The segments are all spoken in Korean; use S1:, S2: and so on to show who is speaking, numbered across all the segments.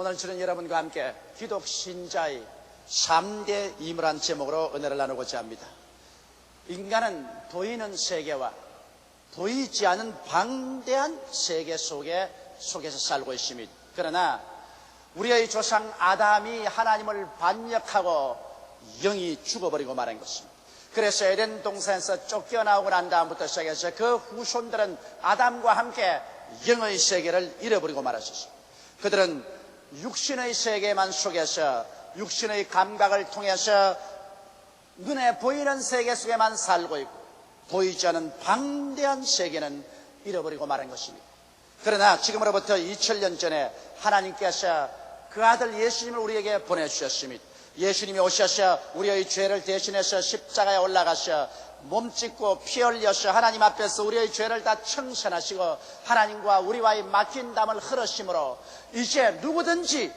S1: 오늘 저는 여러분과 함께 기독 신자의 3대 임무란 제목으로 은혜를 나누고자 합니다. 인간은 보이는 세계와 보이지 않은 방대한 세계 속에서 살고 있습니다. 그러나 우리의 조상 아담이 하나님을 반역하고 영이 죽어버리고 말한 것입니다. 그래서 에덴 동산에서 쫓겨나오고 난 다음부터 시작해서 그 후손들은 아담과 함께 영의 세계를 잃어버리고 말았습니다. 그들은 육신의 세계만 속에서 육신의 감각을 통해서 눈에 보이는 세계 속에만 살고 있고 보이지 않은 방대한 세계는 잃어버리고 말한 것입니다. 그러나 지금으로부터 2000년 전에 하나님께서 그 아들 예수님을 우리에게 보내주셨습니다. 예수님이 오셔서 우리의 죄를 대신해서 십자가에 올라가셔 몸짓고 피 흘려서 하나님 앞에서 우리의 죄를 다 청산하시고 하나님과 우리와의 막힌 담을 흘으심으로 이제 누구든지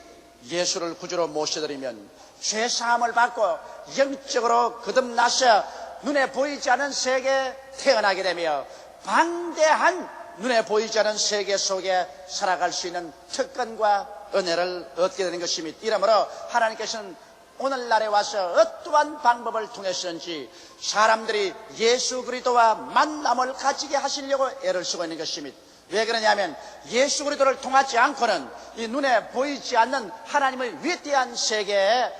S1: 예수를 구주로 모셔드리면 죄사함을 받고 영적으로 거듭나서 눈에 보이지 않은 세계에 태어나게 되며 방대한 눈에 보이지 않은 세계 속에 살아갈 수 있는 특권과 은혜를 얻게 되는 것입니다. 이러므로 하나님께서는 오늘날에 와서 어떠한 방법을 통해서든지 사람들이 예수 그리스도와 만남을 가지게 하시려고 애를 쓰고 있는 것입니다. 왜 그러냐면 예수 그리스도를 통하지 않고는 이 눈에 보이지 않는 하나님의 위대한 세계에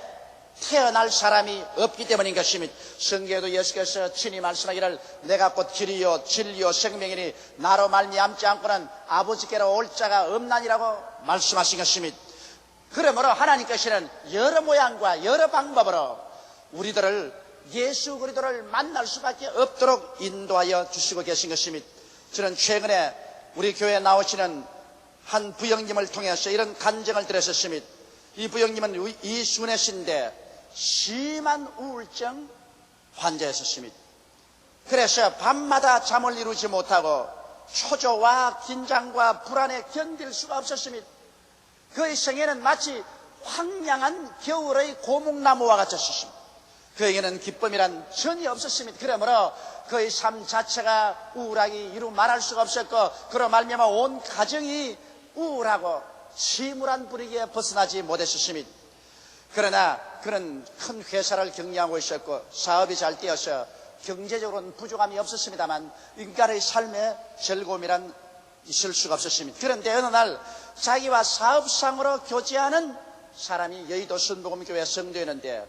S1: 태어날 사람이 없기 때문인 것입니다. 성경에도 예수께서 친히 말씀하기를 내가 곧 길이요 진리요 생명이니 나로 말미암지 않고는 아버지께로 올 자가 없나니라고 말씀하신 것입니다. 그러므로 하나님께서는 여러 모양과 여러 방법으로 우리들을 예수 그리스도를 만날 수밖에 없도록 인도하여 주시고 계신 것입니다. 저는 최근에 우리 교회에 나오시는 한 부형님을 통해서 이런 간증을 드렸었습니다. 이 부형님은 이순애 씨인데 심한 우울증 환자였었습니다. 그래서 밤마다 잠을 이루지 못하고 초조와 긴장과 불안에 견딜 수가 없었습니다. 그의 생애는 마치 황량한 겨울의 고목나무와 같았습니다. 그에게는 기쁨이란 전혀 없었습니다. 그러므로 그의 삶 자체가 우울하기 이루 말할 수가 없었고 그로 말미암아 온 가정이 우울하고 침울한 분위기에 벗어나지 못했습니다. 그러나 그는 큰 회사를 경영하고 있었고 사업이 잘 되어서 경제적으로는 부족함이 없었습니다만 인간의 삶에 즐거움이란 있을 수가 없었습니다. 그런데 어느 날 자기와 사업상으로 교제하는 사람이 여의도 순복음교회 성도였는데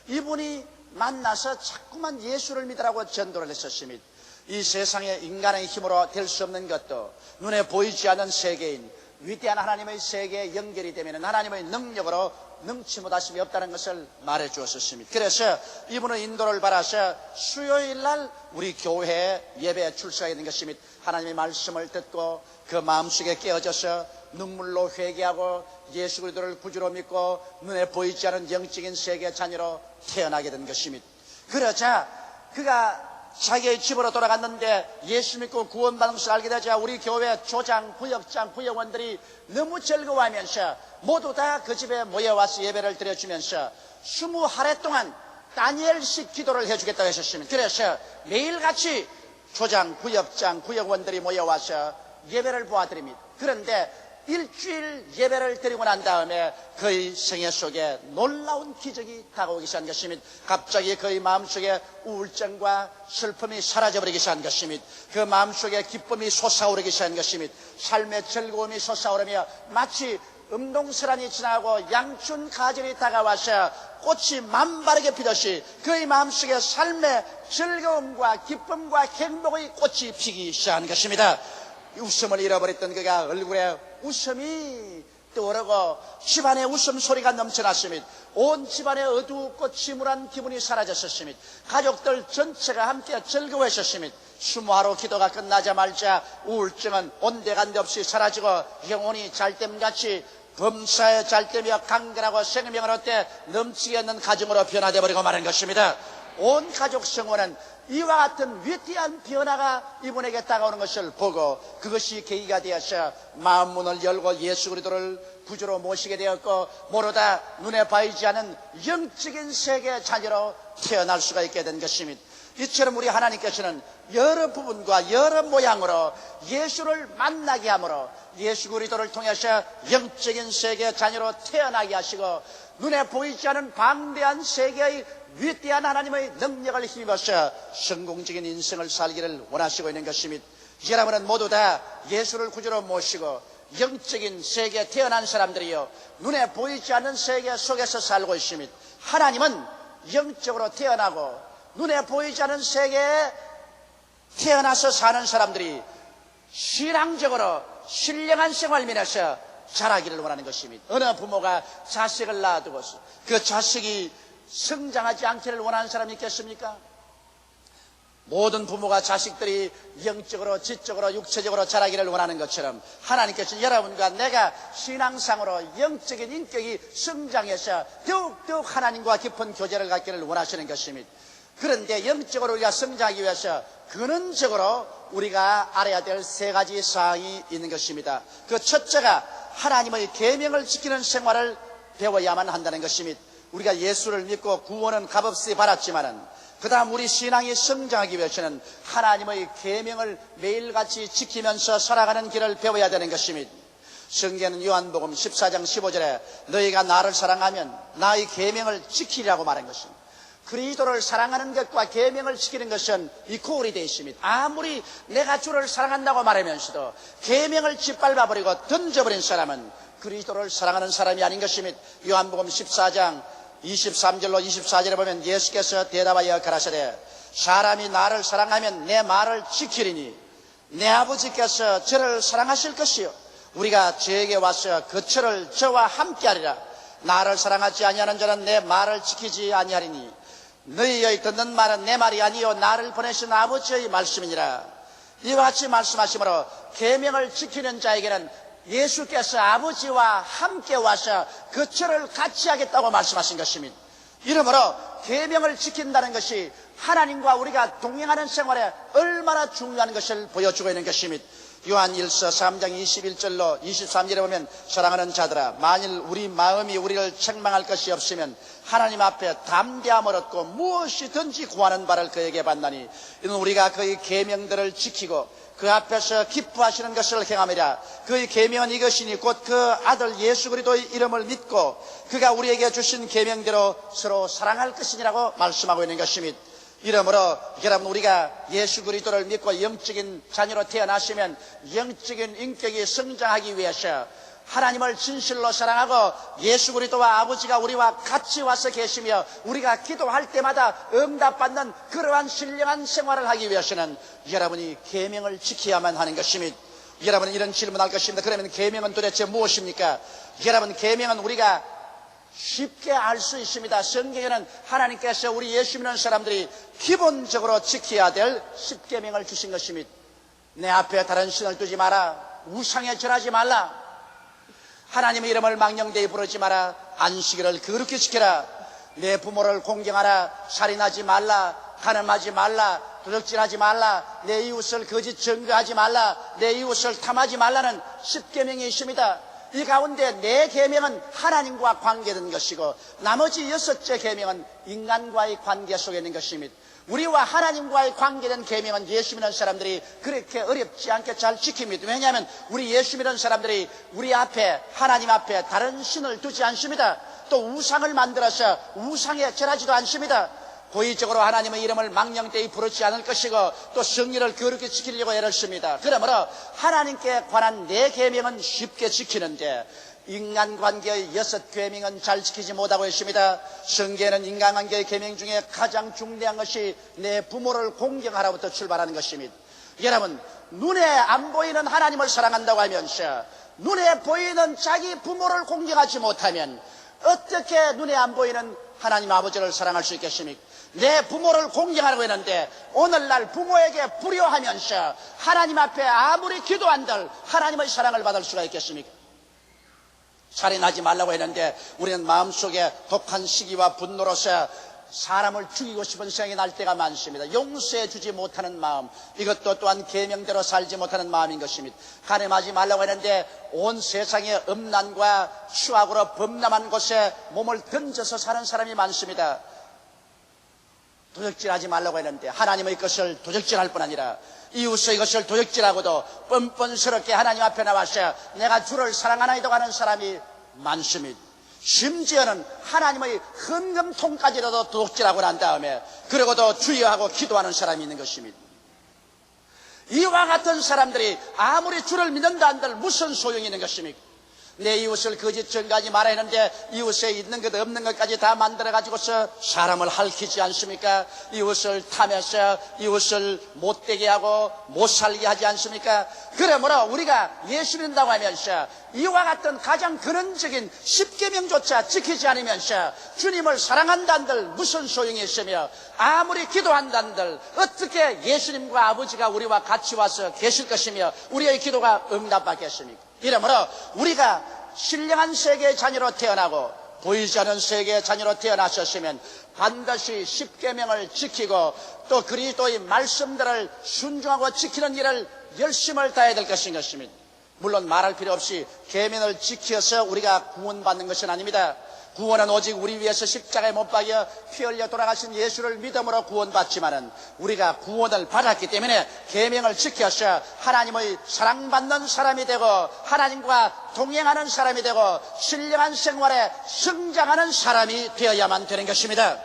S1: 이분이 만나서 자꾸만 예수를 믿으라고 전도를 했었습니다. 이 세상에 인간의 힘으로 될 수 없는 것도 눈에 보이지 않는 세계인 위대한 하나님의 세계에 연결이 되면 하나님의 능력으로 능치 못하심이 없다는 것을 말해 주었습니다. 그래서 이분은 인도를 받아서 수요일 날 우리 교회에 예배에 출석하게 된 것입니다. 하나님의 말씀을 듣고 그 마음속에 깨어져서 눈물로 회개하고 예수 그리스도를 구주로 믿고 눈에 보이지 않은 영적인 세계의 자녀로 태어나게 된 것입니다. 그러자 그가 자기의 집으로 돌아갔는데 예수 믿고 구원받은 것을 알게 되자 우리 교회 조장, 부역장, 부역원들이 너무 즐거워하면서 모두 다 그 집에 모여와서 예배를 드려주면서 20하례 동안 다니엘식 기도를 해주겠다고 했었습니다. 그래서 매일같이 조장, 부역장, 부역원들이 모여와서 예배를 보아드립니다. 그런데 일주일 예배를 드리고 난 다음에 그의 생애 속에 놀라운 기적이 다가오기 시작한 것입니다. 갑자기 그의 마음속에 우울증과 슬픔이 사라져버리기 시작한 것입니다. 그 마음속에 기쁨이 솟아오르기 시작한 것입니다. 삶의 즐거움이 솟아오르며 마치 음동설한이 지나고 양춘 가을이 다가와서 꽃이 만바르게 피듯이 그의 마음속에 삶의 즐거움과 기쁨과 행복의 꽃이 피기 시작한 것입니다. 웃음을 잃어버렸던 그가 얼굴에 웃음이 떠오르고 집안에 웃음소리가 넘쳐났습니다. 온 집안에 어두웠고 침울한 기분이 사라졌습니다. 가족들 전체가 함께 즐거워했습니다. 20하루 기도가 끝나자마자 우울증은 온데간데 없이 사라지고 영혼이 잘됨같이 범사에 잘되며 강건하고 생명을 얻되 넘치게 있는 가정으로 변화되어 버리고 마는 것입니다. 온 가족 성원은 이와 같은 위대한 변화가 이분에게 다가오는 것을 보고 그것이 계기가 되어서 마음문을 열고 예수 그리스도를 구주로 모시게 되었고 모르다 눈에 보이지 않은 영적인 세계의 자녀로 태어날 수가 있게 된 것입니다. 이처럼 우리 하나님께서는 여러 부분과 여러 모양으로 예수를 만나게 함으로 예수 그리스도를 통해서 영적인 세계의 자녀로 태어나게 하시고 눈에 보이지 않은 방대한 세계의 위대한 하나님의 능력을 힘입어서 성공적인 인생을 살기를 원하시고 있는 것입니다. 여러분은 모두 다 예수를 구주로 모시고 영적인 세계에 태어난 사람들이요, 눈에 보이지 않는 세계 속에서 살고 있습니다. 하나님은 영적으로 태어나고 눈에 보이지 않는 세계에 태어나서 사는 사람들이 신앙적으로 신령한 생활을 면해서 자라기를 원하는 것입니다. 어느 부모가 자식을 낳아두고서 그 자식이 성장하지 않기를 원하는 사람이 있겠습니까? 모든 부모가 자식들이 영적으로, 지적으로, 육체적으로 자라기를 원하는 것처럼 하나님께서 여러분과 내가 신앙상으로 영적인 인격이 성장해서 더욱 하나님과 깊은 교제를 갖기를 원하시는 것입니다. 그런데 영적으로 우리가 성장하기 위해서 근원적으로 우리가 알아야 될 세 가지 사항이 있는 것입니다. 그 첫째가 하나님의 계명을 지키는 생활을 배워야만 한다는 것입니다. 우리가 예수를 믿고 구원은 값없이 받았지만은 그 다음 우리 신앙이 성장하기 위해서는 하나님의 계명을 매일같이 지키면서 살아가는 길을 배워야 되는 것입니다. 성경은 요한복음 14장 15절에 너희가 나를 사랑하면 나의 계명을 지키리라고 말한 것입니다. 그리스도를 사랑하는 것과 계명을 지키는 것은 이코울이 되어 있습니다. 아무리 내가 주를 사랑한다고 말하면서도 계명을 짓밟아버리고 던져버린 사람은 그리스도를 사랑하는 사람이 아닌 것입니다. 요한복음 14장 23절로 24절에 보면 예수께서 대답하여 가라사대 사람이 나를 사랑하면 내 말을 지키리니 내 아버지께서 저를 사랑하실 것이요 우리가 저에게 와서 그 철을 저와 함께하리라. 나를 사랑하지 아니하는 자는 내 말을 지키지 아니하리니 너희의 듣는 말은 내 말이 아니요 나를 보내신 아버지의 말씀이니라. 이와 같이 말씀하시므로 계명을 지키는 자에게는 예수께서 아버지와 함께 와서 그 철을 같이 하겠다고 말씀하신 것입니다. 이러므로 계명을 지킨다는 것이 하나님과 우리가 동행하는 생활에 얼마나 중요한 것을 보여주고 있는 것입니다. 요한 1서 3장 21절로 23절에 보면 사랑하는 자들아 만일 우리 마음이 우리를 책망할 것이 없으면 하나님 앞에 담대함을 얻고 무엇이든지 구하는 바를 그에게 받나니 이는 우리가 그의 계명들을 지키고 그 앞에서 기뻐하시는 것을 행함이라. 그의 계명은 이것이니 곧 그 아들 예수 그리스도의 이름을 믿고 그가 우리에게 주신 계명대로 서로 사랑할 것이니라고 말씀하고 있는 것입니다. 이러므로 여러분 우리가 예수 그리스도를 믿고 영적인 자녀로 태어나시면 영적인 인격이 성장하기 위해서 하나님을 진실로 사랑하고 예수 그리스도와 아버지가 우리와 같이 와서 계시며 우리가 기도할 때마다 응답받는 그러한 신령한 생활을 하기 위해서는 여러분이 계명을 지켜야만 하는 것입니다. 여러분은 이런 질문할 것입니다. 그러면 계명은 도대체 무엇입니까? 여러분 계명은 우리가 쉽게 알 수 있습니다. 성경에는 하나님께서 우리 예수 믿는 사람들이 기본적으로 지켜야 될 10계명을 주신 것입니다. 내 앞에 다른 신을 두지 마라. 우상에 절하지 말라. 하나님의 이름을 망령되이 부르지 마라. 안식일을 거룩히 지켜라. 내 부모를 공경하라. 살인하지 말라. 간음하지 말라. 도적질하지 말라. 내 이웃을 거짓 증거하지 말라. 내 이웃을 탐하지 말라는 10계명이 있습니다. 이 가운데 4계명은 하나님과 관계된 것이고 나머지 6째 계명은 인간과의 관계 속에 있는 것입니다. 우리와 하나님과의 관계된 계명은 예수 믿는 사람들이 그렇게 어렵지 않게 잘 지킵니다. 왜냐하면 우리 예수 믿는 사람들이 우리 앞에 하나님 앞에 다른 신을 두지 않습니다. 또 우상을 만들어서 우상에 절하지도 않습니다. 고의적으로 하나님의 이름을 망령되이 부르지 않을 것이고 또 성리를 거룩히 지키려고 애를 씁니다. 그러므로 하나님께 관한 4계명은 쉽게 지키는데 인간관계의 6계명은 잘 지키지 못하고 있습니다. 성경에는 인간관계의 계명 중에 가장 중대한 것이 내 부모를 공경하라부터 출발하는 것입니다. 여러분 눈에 안 보이는 하나님을 사랑한다고 하면서 눈에 보이는 자기 부모를 공경하지 못하면 어떻게 눈에 안 보이는 하나님 아버지를 사랑할 수 있겠습니까? 내 부모를 공경하려고 했는데 오늘날 부모에게 불효하면서 하나님 앞에 아무리 기도한들 하나님의 사랑을 받을 수가 있겠습니까? 살인하지 말라고 했는데 우리는 마음속에 독한 시기와 분노로서 사람을 죽이고 싶은 생각이 날 때가 많습니다. 용서해 주지 못하는 마음, 이것도 또한 계명대로 살지 못하는 마음인 것입니다. 간음하지 말라고 했는데 온 세상의 음란과 추악으로 범람한 곳에 몸을 던져서 사는 사람이 많습니다. 도적질하지 말라고 했는데 하나님의 것을 도적질할 뿐 아니라 이웃의 것을 도적질하고도 뻔뻔스럽게 하나님 앞에 나와서 내가 주를 사랑하나이다 하는 사람이 많습니다. 심지어는 하나님의 헌금통까지라도 도둑질하고 난 다음에 그러고도 주여 하고 기도하는 사람이 있는 것입니다. 이와 같은 사람들이 아무리 주를 믿는다 한들 무슨 소용이 있는 것입니까? 내 이웃을 거짓 증거하지 말아야 하는데 이웃에 있는 것 없는 것까지 다 만들어가지고서 사람을 핥히지 않습니까? 이웃을 탐해서 이웃을 못되게 하고 못살게 하지 않습니까? 그러므로 우리가 예수 믿는다고 하면서 이와 같은 가장 근원적인 십계명조차 지키지 않으면서 주님을 사랑한다는들 무슨 소용이 있으며 아무리 기도한다는들 어떻게 예수님과 아버지가 우리와 같이 와서 계실 것이며 우리의 기도가 응답받겠습니까? 이러므로 우리가 신령한 세계의 자녀로 태어나고 보이지 않는 세계의 자녀로 태어나셨으면 반드시 십계명을 지키고 또 그리스도의 말씀들을 순종하고 지키는 일을 열심을 다해야 될 것인 것입니다. 물론 말할 필요 없이 계명을 지켜서 우리가 구원받는 것은 아닙니다. 구원은 오직 우리 위해서 십자가에 못 박여 피 흘려 돌아가신 예수를 믿음으로 구원받지만은 우리가 구원을 받았기 때문에 계명을 지켜서 하나님의 사랑받는 사람이 되고 하나님과 동행하는 사람이 되고 신령한 생활에 성장하는 사람이 되어야만 되는 것입니다.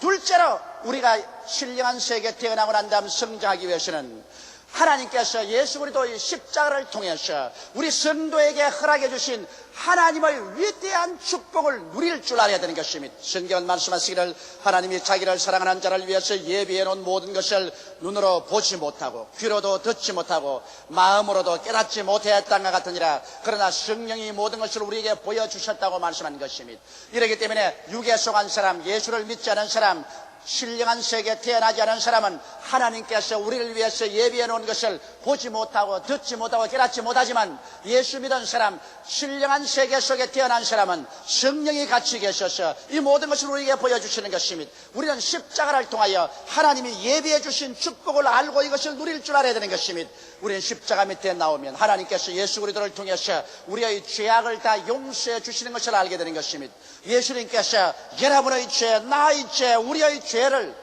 S1: 둘째로 우리가 신령한 세계에 태어나고 난 다음 성장하기 위해서는 하나님께서 예수 그리스도의 십자가를 통해서 우리 성도에게 허락해 주신 하나님의 위대한 축복을 누릴 줄 알아야 되는 것입니다. 성경은 말씀하시기를 하나님이 자기를 사랑하는 자를 위해서 예비해 놓은 모든 것을 눈으로 보지 못하고 귀로도 듣지 못하고 마음으로도 깨닫지 못했던 것 같으니라. 그러나 성령이 모든 것을 우리에게 보여주셨다고 말씀하는 것입니다. 이렇기 때문에 육에 속한 사람, 예수를 믿지 않은 사람, 신령한 세계에 태어나지 않은 사람은 하나님께서 우리를 위해서 예비해 놓은 것을 보지 못하고 듣지 못하고 깨닫지 못하지만 예수 믿은 사람, 신령한 세계 속에 태어난 사람은 성령이 같이 계셔서 이 모든 것을 우리에게 보여주시는 것입니다. 우리는 십자가를 통하여 하나님이 예비해 주신 축복을 알고 이것을 누릴 줄 알아야 되는 것입니다. 우리는 십자가 밑에 나오면 하나님께서 예수 그리스도를 통해서 우리의 죄악을 다 용서해 주시는 것을 알게 되는 것입니다. 예수님께서 여러분의 죄, 나의 죄, 우리의 죄를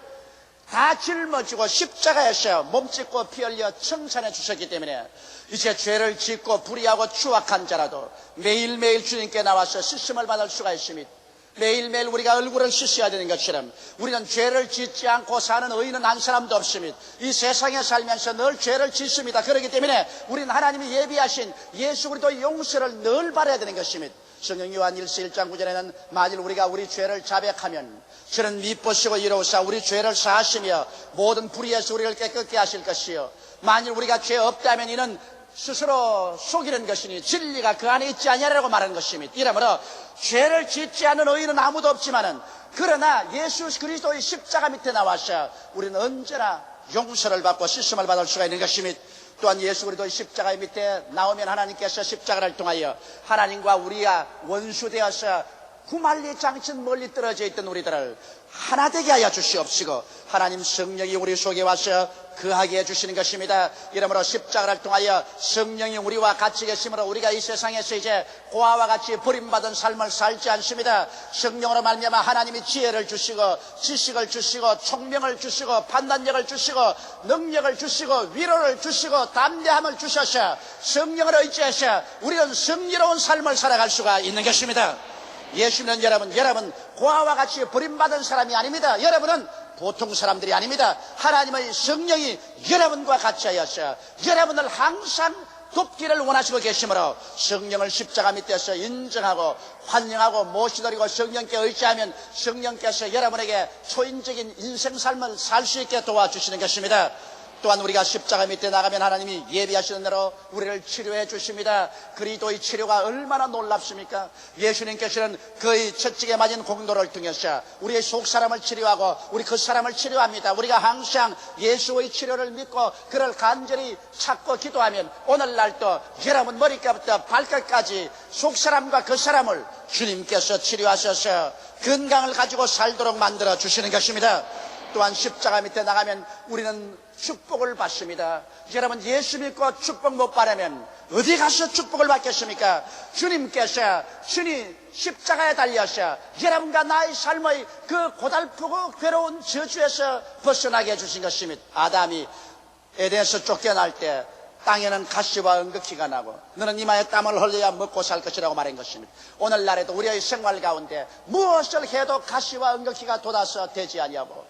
S1: 다 짊어지고 십자가에서 몸짓고 피 흘려 청산해 주셨기 때문에 이제 죄를 짓고 불의하고 추악한 자라도 매일매일 주님께 나와서 씻음을 받을 수가 있습니다. 매일매일 우리가 얼굴을 씻어야 되는 것처럼 우리는 죄를 짓지 않고 사는 의인은 한 사람도 없습니다. 이 세상에 살면서 늘 죄를 짓습니다. 그렇기 때문에 우리는 하나님이 예비하신 예수 그리스도의 용서를 늘 바라야 되는 것입니다. 성경 요한 1서 1장 9절에는 만일 우리가 우리 죄를 자백하면 저는 미쁘시고 이로우사 우리 죄를 사하시며 모든 불의에서 우리를 깨끗게 하실 것이요 만일 우리가 죄 없다면 이는 스스로 속이는 것이니 진리가 그 안에 있지 아니하라고 말하는 것입니다. 이러므로 죄를 짓지 않는 의인은 아무도 없지만은 그러나 예수 그리스도의 십자가 밑에 나와서 우리는 언제나 용서를 받고 씻음을 받을 수가 있는 것입니다. 또한 예수 그리스도의 십자가 밑에 나오면 하나님께서 십자가를 통하여 하나님과 우리가 원수되어서 구말리 장천 멀리 떨어져 있던 우리들을 하나 되게 하여 주시옵시고 하나님 성령이 우리 속에 와서 거하게 해주시는 것입니다. 이러므로 십자가를 통하여 성령이 우리와 같이 계심으로 우리가 이 세상에서 이제 고아와 같이 버림받은 삶을 살지 않습니다. 성령으로 말미암아 하나님이 지혜를 주시고 지식을 주시고 총명을 주시고 판단력을 주시고 능력을 주시고 위로를 주시고 담대함을 주셔서 성령을 의지해서 우리는 승리로운 삶을 살아갈 수가 있는 것입니다. 예수 믿는 여러분 고아와 같이 버림받은 사람이 아닙니다. 여러분은 보통 사람들이 아닙니다. 하나님의 성령이 여러분과 같이 하여서 여러분을 항상 돕기를 원하시고 계시므로 성령을 십자가 밑에서 인정하고 환영하고 모시드리고 성령께 의지하면 성령께서 여러분에게 초인적인 인생 삶을 살 수 있게 도와주시는 것입니다. 또한 우리가 십자가 밑에 나가면 하나님이 예비하시는 대로 우리를 치료해 주십니다. 그리스도의 치료가 얼마나 놀랍습니까? 예수님께서는 그의 채찍에 맞은 공도를 통해서 우리의 속사람을 치료하고 우리 겉사람을 치료합니다. 우리가 항상 예수의 치료를 믿고 그를 간절히 찾고 기도하면 오늘날도 여러분 머리끝부터 발끝까지 속사람과 겉사람을 주님께서 치료하셔서 건강을 가지고 살도록 만들어 주시는 것입니다. 또한 십자가 밑에 나가면 우리는 축복을 받습니다. 여러분 예수 믿고 축복 못 받으면 어디 가서 축복을 받겠습니까? 주님께서 주님 십자가에 달려서 여러분과 나의 삶의 그 고달프고 괴로운 저주에서 벗어나게 해주신 것입니다. 아담이 에덴에서 쫓겨날 때 땅에는 가시와 은극기가 나고 너는 이마에 땀을 흘려야 먹고 살 것이라고 말한 것입니다. 오늘날에도 우리의 생활 가운데 무엇을 해도 가시와 은극기가 돋아서 되지 아니하고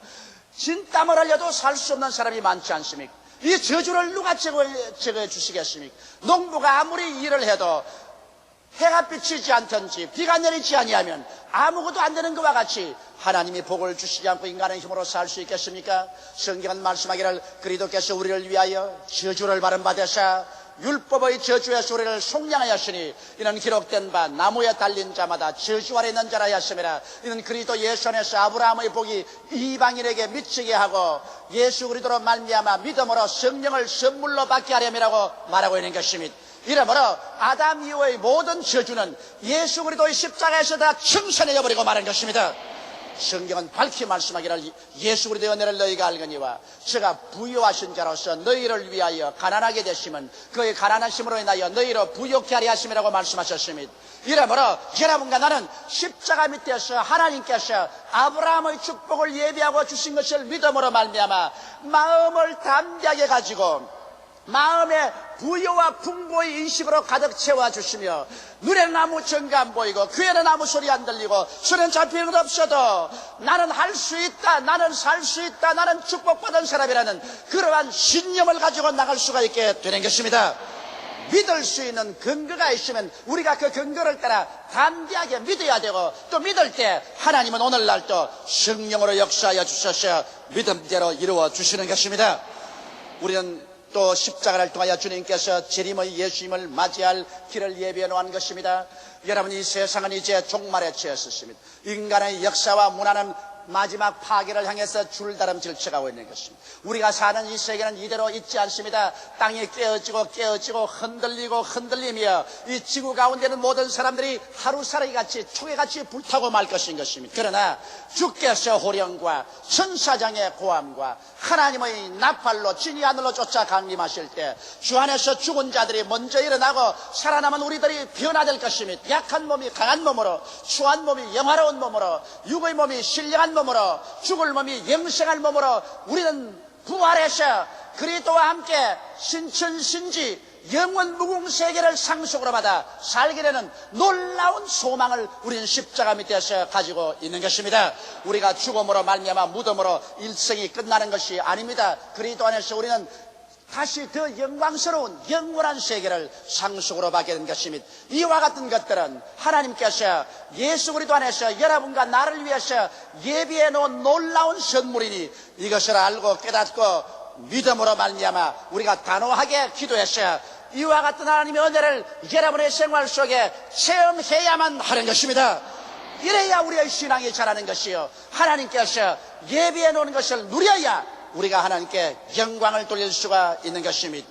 S1: 진땀을 흘려도 살 수 없는 사람이 많지 않습니까? 이 저주를 누가 제거해 주시겠습니까? 농부가 아무리 일을 해도 해가 비치지 않든지 비가 내리지 아니하면 아무것도 안 되는 것과 같이 하나님이 복을 주시지 않고 인간의 힘으로 살 수 있겠습니까? 성경은 말씀하기를 그리스도께서 우리를 위하여 저주를 받으사 율법의 저주에서 우리를 속량하였으니 이는 기록된 바 나무에 달린 자마다 저주 아래 있는 자라 하였음이라. 이는 그리스도 예수 안에서 아브라함의 복이 이방인에게 미치게 하고 예수 그리스도로 말미암아 믿음으로 성령을 선물로 받게 하렴이라고 말하고 있는 것입니다. 이러므로 아담 이후의 모든 저주는 예수 그리스도의 십자가에서 다 청산해 버리고 말한 것입니다. 성경은 밝히 말씀하기를 예수 그리스도의 은혜를 너희가 알거니와 저가 부유하신 자로서 너희를 위하여 가난하게 되시면 그의 가난하심으로 인하여 너희로 부욕케 하려 하심이라고 말씀하셨습니다. 이러므로 여러분과 나는 십자가 밑에서 하나님께서 아브라함의 축복을 예비하고 주신 것을 믿음으로 말미암아 마음을 담대하게 가지고 마음에 부여와 풍부의 인식으로 가득 채워주시며 눈에는 아무 증거 안 보이고 귀에는 아무 소리 안 들리고 손엔 잡히는 것 없어도 나는 할 수 있다, 나는 살 수 있다, 나는 축복받은 사람이라는 그러한 신념을 가지고 나갈 수가 있게 되는 것입니다. 믿을 수 있는 근거가 있으면 우리가 그 근거를 따라 담대하게 믿어야 되고 또 믿을 때 하나님은 오늘날 또 성령으로 역사하여 주셔서 믿음대로 이루어 주시는 것입니다. 우리는 또 십자가를 통하여 주님께서 재림의 예수님을 맞이할 길을 예비해 놓은 것입니다. 여러분, 이 세상은 이제 종말에 처했습니다. 인간의 역사와 문화는 마지막 파괴를 향해서 줄다름 질쳐가고 있는 것입니다. 우리가 사는 이 세계는 이대로 있지 않습니다. 땅이 깨어지고 흔들리며 이 지구 가운데는 모든 사람들이 하루살이같이 초계같이 불타고 말 것인 것입니다. 그러나 주께서 호령과 천사장의 고함과 하나님의 나팔로 진이 하늘로 쫓아 강림하실 때 주 안에서 죽은 자들이 먼저 일어나고 살아남은 우리들이 변화될 것입니다. 약한 몸이 강한 몸으로, 추한 몸이 영화로운 몸으로, 육의 몸이 신령한 몸으로, 죽을 몸이 영생한 몸으로 우리는 부활해서 그리스도와 함께 신천신지 영원 무궁 세계를 상속으로 받아 살게 되는 놀라운 소망을 우리는 십자가 밑에서 가지고 있는 것입니다. 우리가 죽음으로 말미암아 무덤으로 일생이 끝나는 것이 아닙니다. 그리스도 안에서 우리는 다시 더 영광스러운 영원한 세계를 상속으로 받게 된 것입니다. 이와 같은 것들은 하나님께서 예수 그리스도 안에서 여러분과 나를 위해서 예비해 놓은 놀라운 선물이니 이것을 알고 깨닫고 믿음으로 말미암아 우리가 단호하게 기도해서 이와 같은 하나님의 은혜를 여러분의 생활 속에 체험해야만 하는 것입니다. 이래야 우리의 신앙이 자라는 것이요, 하나님께서 예비해 놓은 것을 누려야 우리가 하나님께 영광을 돌릴 수가 있는 것입니다.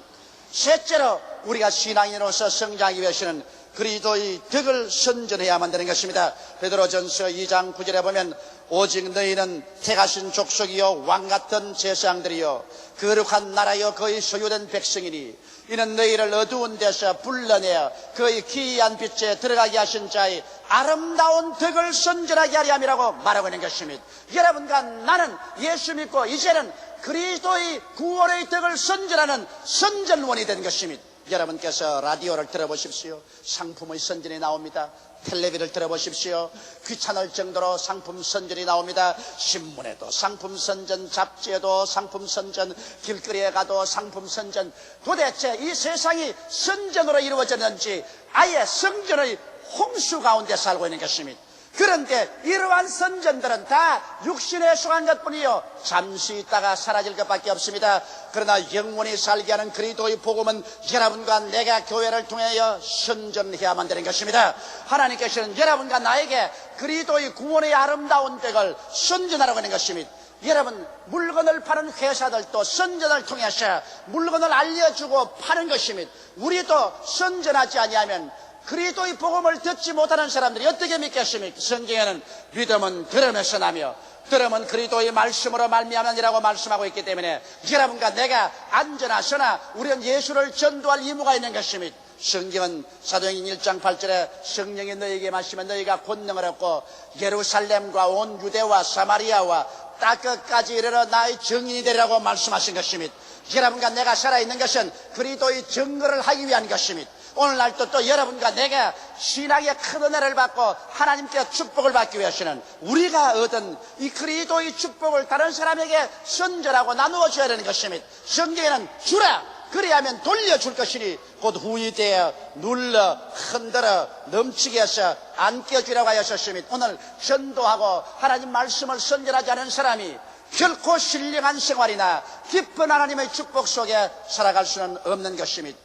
S1: 셋째로 우리가 신앙인으로서 성장하기 위해서는 그리스도의 덕을 선전해야만 되는 것입니다. 베드로전서 2장 9절에 보면 오직 너희는 택하신 족속이요 왕같은 제사장들이요 거룩한 나라요 그의 소유된 백성이니 이는 너희를 어두운 데서 불러내어 그의 기이한 빛에 들어가게 하신 자의 아름다운 덕을 선전하게 하려 함이라고 말하고 있는 것입니다. 여러분과 나는 예수 믿고 이제는 그리스도의 구원의 덕을 선전하는 선전원이 된 것입니다. 여러분께서 라디오를 들어보십시오. 상품의 선전이 나옵니다. 텔레비를 들어보십시오. 귀찮을 정도로 상품 선전이 나옵니다. 신문에도 상품 선전, 잡지에도 상품 선전, 길거리에 가도 상품 선전. 도대체 이 세상이 선전으로 이루어졌는지 아예 성전의 홍수 가운데 살고 있는 것입니다. 그런데 이러한 선전들은 다 육신에 속한 것뿐이요 잠시 있다가 사라질 것밖에 없습니다. 그러나 영원히 살게 하는 그리스도의 복음은 여러분과 내가 교회를 통하여 선전해야만 되는 것입니다. 하나님께서는 여러분과 나에게 그리스도의 구원의 아름다운 덕을 선전하라고 하는 것입니다. 여러분, 물건을 파는 회사들도 선전을 통해서 물건을 알려주고 파는 것입니다. 우리도 선전하지 아니하면 그리스도의 복음을 듣지 못하는 사람들이 어떻게 믿겠습니까? 성경에는 믿음은 들음에서 나며 들음은 그리스도의 말씀으로 말미암으니라고 말씀하고 있기 때문에 여러분과 내가 앉으나 서나 우리는 예수를 전도할 의무가 있는 것입니다. 성경은 사도행전 1장 8절에 성령이 너희에게 마시면 너희가 권능을 얻고 예루살렘과 온 유대와 사마리아와 땅끝까지 이르러 나의 증인이 되리라고 말씀하신 것입니다. 여러분과 내가 살아있는 것은 그리스도의 증거를 하기 위한 것입니다. 오늘날도 또 여러분과 내가 신앙의 큰 은혜를 받고 하나님께 축복을 받기 위해서는 우리가 얻은 이 그리스도의 축복을 다른 사람에게 선전하고 나누어 줘야 되는 것입니다. 성경에는 주라 그리하면 돌려줄 것이니 곧 후이 되어 눌러 흔들어 넘치게 해서 안겨주라고 하셨습니다. 오늘 전도하고 하나님 말씀을 선전하지 않은 사람이 결코 신령한 생활이나 깊은 하나님의 축복 속에 살아갈 수는 없는 것입니다.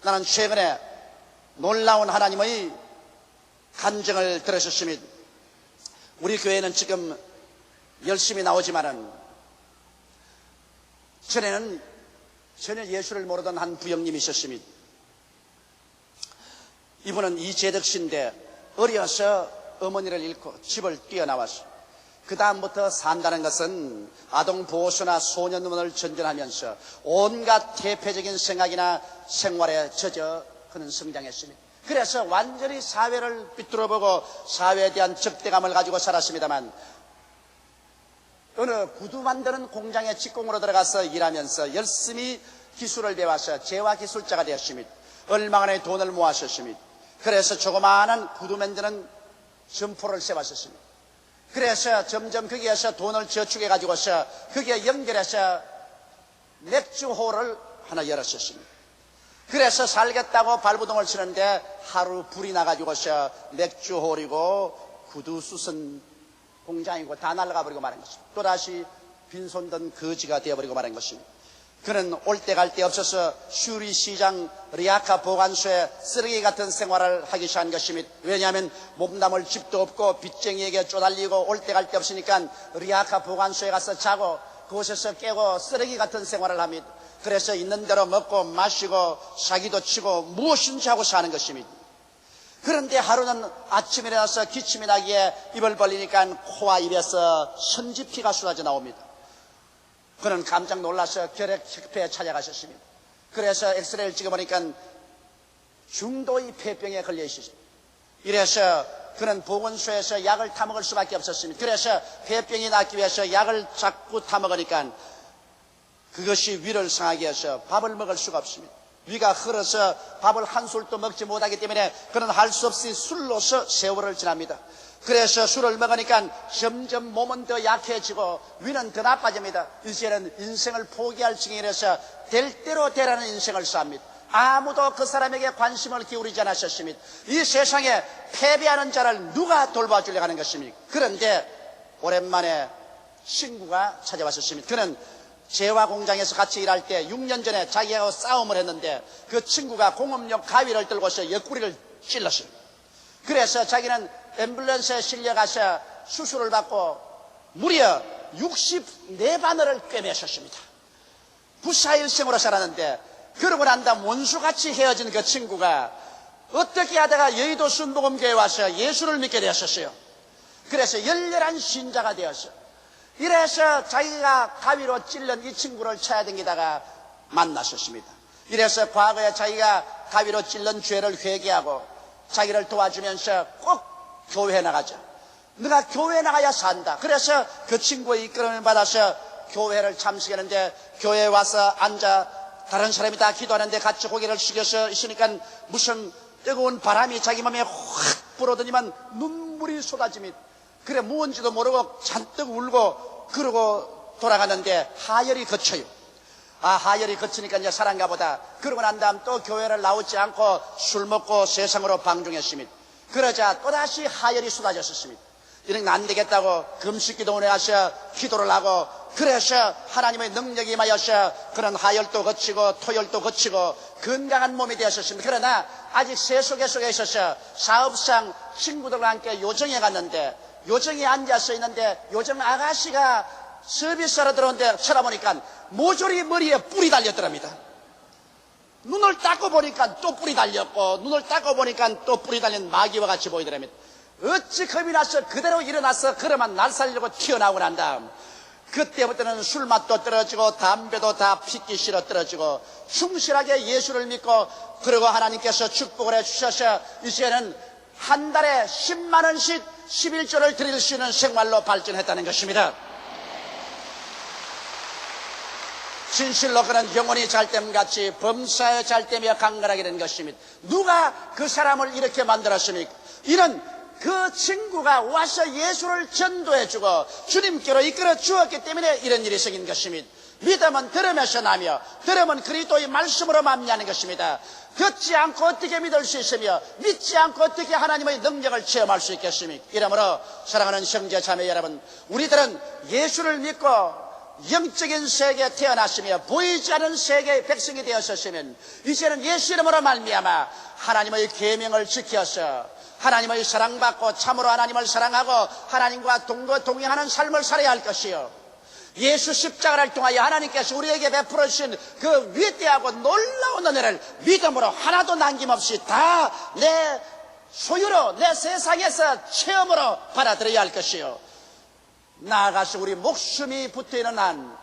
S1: 나는 최근에 놀라운 하나님의 간증을 들으셨습니다. 우리 교회는 지금 열심히 나오지만은 전에는 전혀 예수를 모르던 한 부형님이 있었습니다. 이분은 이재덕 씨인데 어려서 어머니를 잃고 집을 뛰어나왔어. 그 다음부터 산다는 것은 아동보호소나 소년원을 전전하면서 온갖 퇴폐적인 생각이나 생활에 젖어 그는 성장했습니다. 그래서 완전히 사회를 비뚤어보고 사회에 대한 적대감을 가지고 살았습니다만 어느 구두 만드는 공장에 직공으로 들어가서 일하면서 열심히 기술을 배워서 재화기술자가 되었습니다. 얼마간의 돈을 모았었습니다. 그래서 조그마한 구두 만드는 점포를 세웠었습니다. 그래서 점점 거기에서 돈을 저축해 가지고서 거기에 연결해서 맥주홀을 하나 열었었습니다. 그래서 살겠다고 발부동을 치는데 하루 불이 나가지고서 맥주홀이고 구두 수선 공장이고 다 날아가 버리고 말한 것입니다. 또다시 빈손 든 거지가 되어버리고 말한 것입니다. 그는 올 때 갈 데 없어서 슈리시장 리아카 보관소에 쓰레기 같은 생활을 하기 시작한 것입니다. 왜냐하면 몸담을 집도 없고 빚쟁이에게 쪼달리고 올 때 갈 데 없으니까 리아카 보관소에 가서 자고 그곳에서 깨고 쓰레기 같은 생활을 합니다. 그래서 있는 대로 먹고 마시고 사기도 치고 무엇인지 하고 사는 것입니다. 그런데 하루는 아침에 일어나서 기침이 나기에 입을 벌리니까 코와 입에서 선지피가 쏟아져 나옵니다. 그는 깜짝 놀라서 결핵협회에 찾아가셨습니다. 그래서 엑스레이를 찍어보니까 중도의 폐병에 걸려 있었습니다. 이래서 그는 보건소에서 약을 타먹을 수밖에 없었습니다. 그래서 폐병이 낫기 위해서 약을 자꾸 타먹으니까 그것이 위를 상하게 해서 밥을 먹을 수가 없습니다. 위가 흐려서 밥을 한 술도 먹지 못하기 때문에 그는 할 수 없이 술로서 세월을 지납니다. 그래서 술을 먹으니까 점점 몸은 더 약해지고 위는 더 나빠집니다. 이제는 인생을 포기할 징이라서 될 대로 되라는 인생을 삽니다. 아무도 그 사람에게 관심을 기울이지 않았었습니다. 이 세상에 패배하는 자를 누가 돌봐주려고 하는 것입니까? 그런데 오랜만에 친구가 찾아왔었습니다. 그는 재화 공장에서 같이 일할 때 6년 전에 자기하고 싸움을 했는데 그 친구가 공업용 가위를 들고서 옆구리를 찔렀어요. 그래서 자기는 앰뷸런스에 실려가서 수술을 받고 무려 64바늘을 꿰매셨습니다. 부사일생으로 살았는데 그러고 난 다음 원수같이 헤어진 그 친구가 어떻게 하다가 여의도 순복음교회에 와서 예수를 믿게 되었었어요. 그래서 열렬한 신자가 되었어요. 이래서 자기가 가위로 찔른 이 친구를 찾아다니다가 만났었습니다. 이래서 과거에 자기가 가위로 찔른 죄를 회개하고 자기를 도와주면서 꼭 교회에 나가자. 네가 교회에 나가야 산다. 그래서 그 친구의 이끌음을 받아서 교회를 참석했는데 교회에 와서 앉아 다른 사람이 다 기도하는데 같이 고개를 숙여서 있으니까 무슨 뜨거운 바람이 자기 몸에 확 불어더니만 눈물이 쏟아집니다. 그래 무언지도 모르고 잔뜩 울고 그러고 돌아가는데 하열이 거쳐요. 하열이 거치니까 이제 사랑가 보다. 그러고 난 다음 또 교회를 나오지 않고 술 먹고 세상으로 방종했습니다. 그러자 또다시 하열이 쏟아졌습니다. 이런 안 되겠다고 금식기도원에 가서 기도를 하고 그래서 하나님의 능력이 임하여서 그런 하열도 거치고 토열도 거치고 건강한 몸이 되었습니다. 그러나 아직 세속에 속에 있어서 사업상 친구들과 함께 요정에 갔는데 요정에 앉아서 있는데 요정 아가씨가 서비스하러 들어오는데 쳐다보니까 모조리 머리에 뿔이 달렸더랍니다. 눈을 닦고 보니까 또 뿔이 달렸고 눈을 닦고 보니까 또 뿔이 달린 마귀와 같이 보이더랍니다. 어찌 겁이 나서 그대로 일어나서 그러면 날 살려고 튀어나오고 난 다음 그때부터는 술맛도 떨어지고 담배도 다 피기 싫어 떨어지고 충실하게 예수를 믿고, 그리고 하나님께서 축복을 해주셔서 이제는 한 달에 10만 원씩 11조를 드릴 수 있는 생활로 발전했다는 것입니다. 진실로 그는 영혼이 잘됨같이 범사에 잘되며 강건하게 된 것입니다. 누가 그 사람을 이렇게 만들었습니까? 이는 그 친구가 와서 예수를 전도해주고 주님께로 이끌어 주었기 때문에 이런 일이 생긴 것입니다. 믿음은 들으면서 나며, 들으면 그리스도의 말씀으로 만미하는 것입니다. 듣지 않고 어떻게 믿을 수 있으며, 믿지 않고 어떻게 하나님의 능력을 체험할 수 있겠습니까? 이러므로 사랑하는 형제 자매 여러분, 우리들은 예수를 믿고 영적인 세계에 태어났으며 보이지 않은 세계의 백성이 되었었으면, 이제는 예수 이름으로 말미암아 하나님의 계명을 지켜서 하나님의 사랑받고 참으로 하나님을 사랑하고 하나님과 동행하는 삶을 살아야 할 것이요, 예수 십자가를 통하여 하나님께서 우리에게 베풀어 주신 그 위대하고 놀라운 은혜를 믿음으로 하나도 남김없이 다 내 소유로, 내 세상에서 체험으로 받아들여야 할 것이요, 나아가서 우리 목숨이 붙어있는 한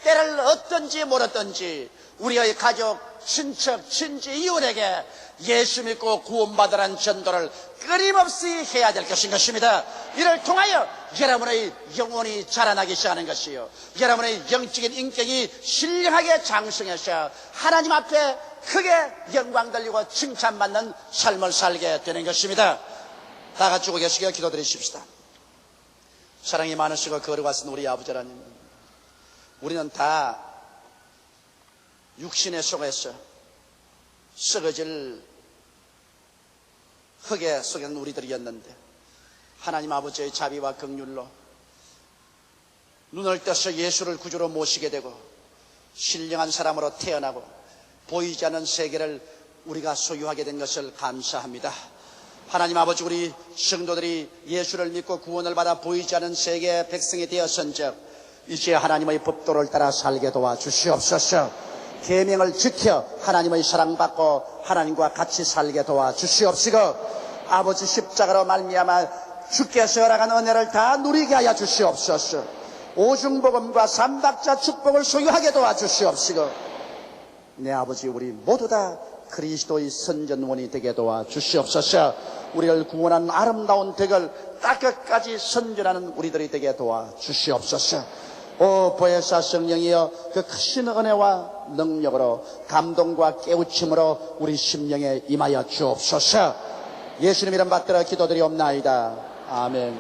S1: 때를 얻든지 몰았든지 우리의 가족, 친척, 친지, 이웃에게 예수 믿고 구원받으라는 전도를 끊임없이 해야 될 것입니다. 이를 통하여 여러분의 영혼이 자라나기 시작하는 것이요, 여러분의 영적인 인격이 신령하게 장성해서 하나님 앞에 크게 영광 돌리고 칭찬받는 삶을 살게 되는 것입니다. 다 같이 오고 계시게 기도드리십시다. 사랑이 많으시고 거룩하신 우리 아버지 하나님, 우리는 다 육신에 속에서 썩어질 흙에 속한 우리들이었는데, 하나님 아버지의 자비와 긍휼로 눈을 떠서 예수를 구주로 모시게 되고 신령한 사람으로 태어나고 보이지 않는 세계를 우리가 소유하게 된 것을 감사합니다. 하나님 아버지, 우리 성도들이 예수를 믿고 구원을 받아 보이지 않는 세계의 백성이 되었은즉 이제 하나님의 법도를 따라 살게 도와주시옵소서. 계명을 지켜 하나님의 사랑받고 하나님과 같이 살게 도와주시옵시고, 아버지 십자가로 말미암아 주께서 허락한 은혜를 다 누리게 하여 주시옵소서. 오중복음과 삼박자 축복을 소유하게 도와주시옵시고, 내 아버지, 우리 모두 다 그리스도의 선전원이 되게 도와주시옵소서. 우리를 구원한 아름다운 덕을 땅끝까지 선전하는 우리들이 되게 도와주시옵소서. 오 보혜사 성령이여, 그 크신 은혜와 능력으로 감동과 깨우침으로 우리 심령에 임하여 주옵소서. 예수님 이름 받들어 기도드리옵나이다. 아멘.